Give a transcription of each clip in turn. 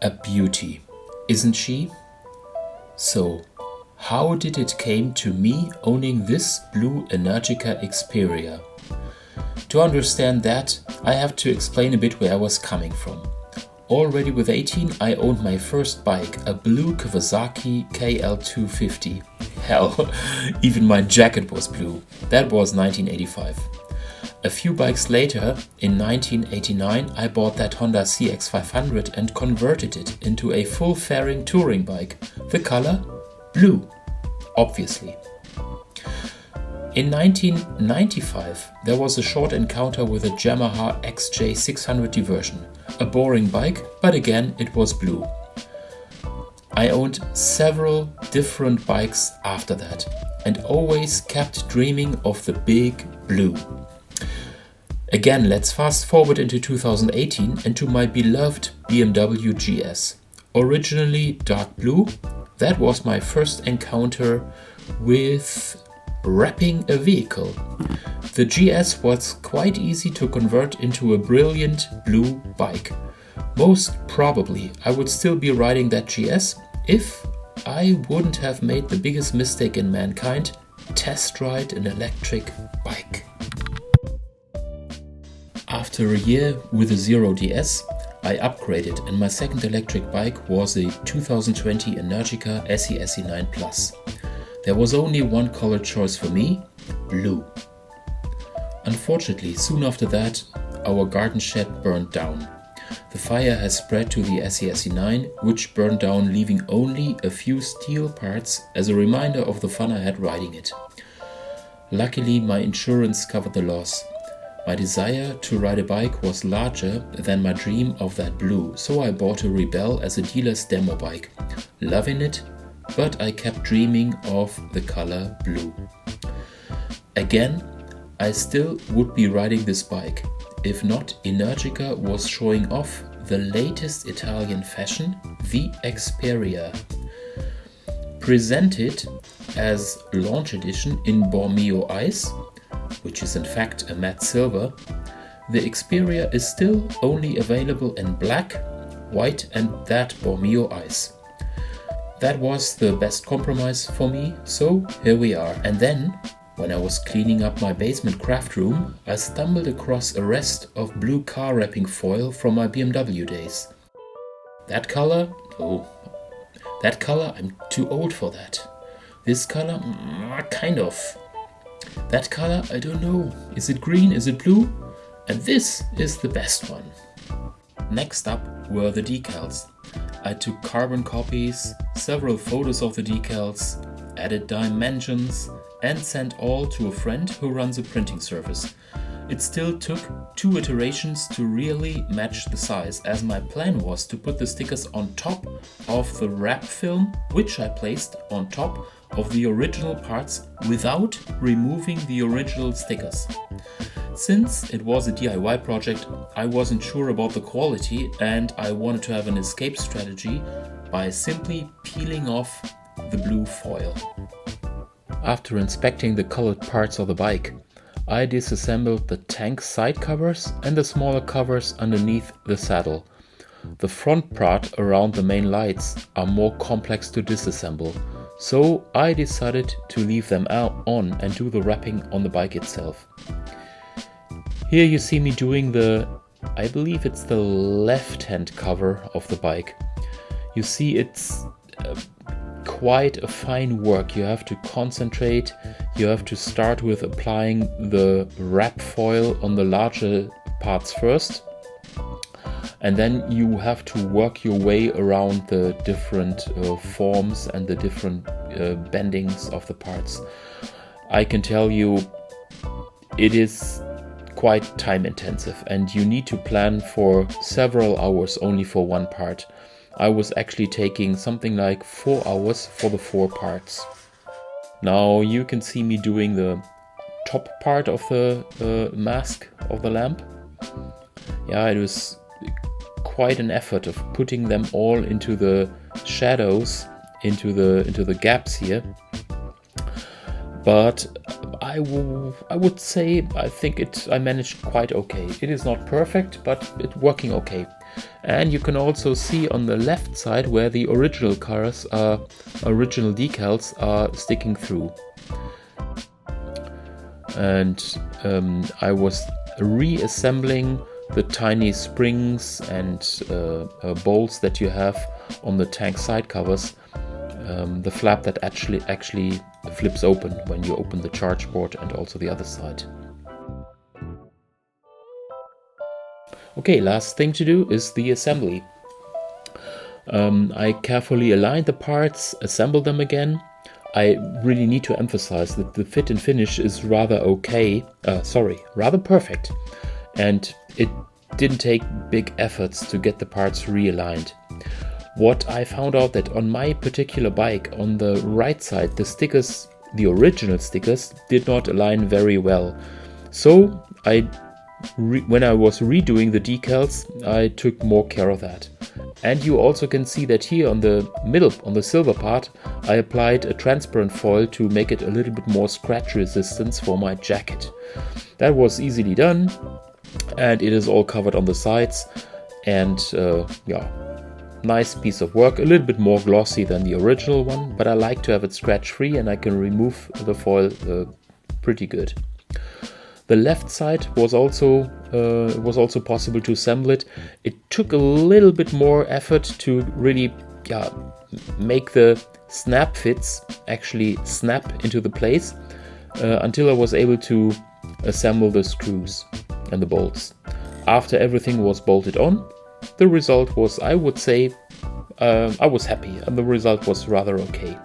A beauty, isn't she? So, how did it came to me owning this blue Energica Experia? To understand that, I have to explain a bit where I was coming from. Already with 18, I owned my first bike, a blue Kawasaki KL250. Hell, even my jacket was blue. That was 1985. A few bikes later, in 1989, I bought that Honda CX500 and converted it into a full-fairing touring bike. The color? Blue, obviously. In 1995, there was a short encounter with a Yamaha XJ600 Diversion. A boring bike, but again it was blue. I owned several different bikes after that and always kept dreaming of the big blue. Again, let's fast forward into 2018 and to my beloved BMW GS. Originally dark blue, that was my first encounter with wrapping a vehicle. The GS was quite easy to convert into a brilliant blue bike. Most probably I would still be riding that GS if I wouldn't have made the biggest mistake in mankind, test ride an electric bike. After a year with a 0DS, I upgraded and my second electric bike was a 2020 Energica SE 9 Plus. There was only one color choice for me, blue. Unfortunately, soon after that, our garden shed burned down. The fire has spread to the SE 9, which burned down, leaving only a few steel parts as a reminder of the fun I had riding it. Luckily, my insurance covered the loss. My desire to ride a bike was larger than my dream of that blue, so I bought a Rebel as a dealer's demo bike. Loving it, but I kept dreaming of the color blue. Again, I still would be riding this bike, if not Energica was showing off the latest Italian fashion, the Experia. Presented as launch edition in Bormio Ice, which is in fact a matte silver, the Experia is still only available in black, white and that Bormio Ice. That was the best compromise for me, so here we are. And then, when I was cleaning up my basement craft room, I stumbled across a rest of blue car wrapping foil from my BMW days. That color? Oh, that color? I'm too old for that. This color? Kind of. That color? I don't know. Is it green? Is it blue? And this is the best one. Next up were the decals. I took carbon copies, several photos of the decals, added dimensions, and sent all to a friend who runs a printing service. It still took 2 iterations to really match the size, as my plan was to put the stickers on top of the wrap film, which I placed on top of the original parts without removing the original stickers. Since it was a DIY project, I wasn't sure about the quality and I wanted to have an escape strategy by simply peeling off the blue foil. After inspecting the colored parts of the bike, I disassembled the tank side covers and the smaller covers underneath the saddle. The front part around the main lights are more complex to disassemble, so I decided to leave them out on and do the wrapping on the bike itself. Here you see me doing I believe it's the left-hand cover of the bike. You see it's quite a fine work. You have to concentrate, you have to start with applying the wrap foil on the larger parts first, and then you have to work your way around the different forms and the different bendings of the parts. I can tell you it is quite time intensive and you need to plan for several hours only for one part. I was actually taking something like 4 hours for the 4 parts. Now you can see me doing the top part of the mask of the lamp. Yeah, it was quite an effort of putting them all into the shadows, into the gaps here. But I would say I think I managed quite okay. It is not perfect, but it's working okay. And you can also see on the left side where the original original decals are sticking through. And I was reassembling the tiny springs and bolts that you have on the tank side covers. The flap that actually flips open when you open the charge port, and also the other side. Okay, last thing to do is the assembly. I carefully aligned the parts, assembled them again. I really need to emphasize that the fit and finish is rather perfect, and it didn't take big efforts to get the parts realigned. What I found out that on my particular bike, on the right side, the stickers, the original stickers, did not align very well. So when I was redoing the decals, I took more care of that. And you also can see that here on the middle, on the silver part, I applied a transparent foil to make it a little bit more scratch resistance for my jacket. That was easily done, and it is all covered on the sides. And yeah, nice piece of work, a little bit more glossy than the original one, but I like to have it scratch free, and I can remove the foil pretty good. The left side was also possible to assemble it. It took a little bit more effort to really make the snap fits actually snap into the place until I was able to assemble the screws and the bolts. After everything was bolted on, the result was, I would say, I was happy, and the result was rather okay.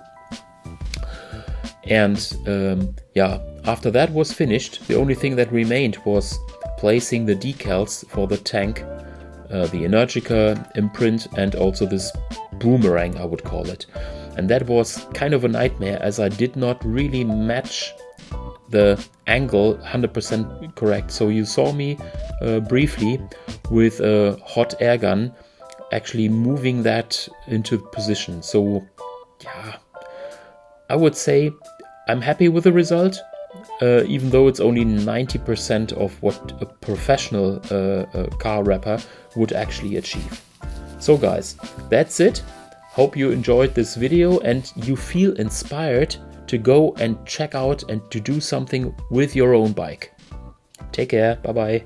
And after that was finished, the only thing that remained was placing the decals for the tank, the Energica imprint, and also this boomerang, I would call it. And that was kind of a nightmare, as I did not really match the angle 100% correct. So you saw me briefly with a hot air gun actually moving that into position. So yeah, I would say I'm happy with the result, even though it's only 90% of what a professional car wrapper would actually achieve. So guys, that's it. Hope you enjoyed this video and you feel inspired to go and check out and to do something with your own bike. Take care. Bye bye.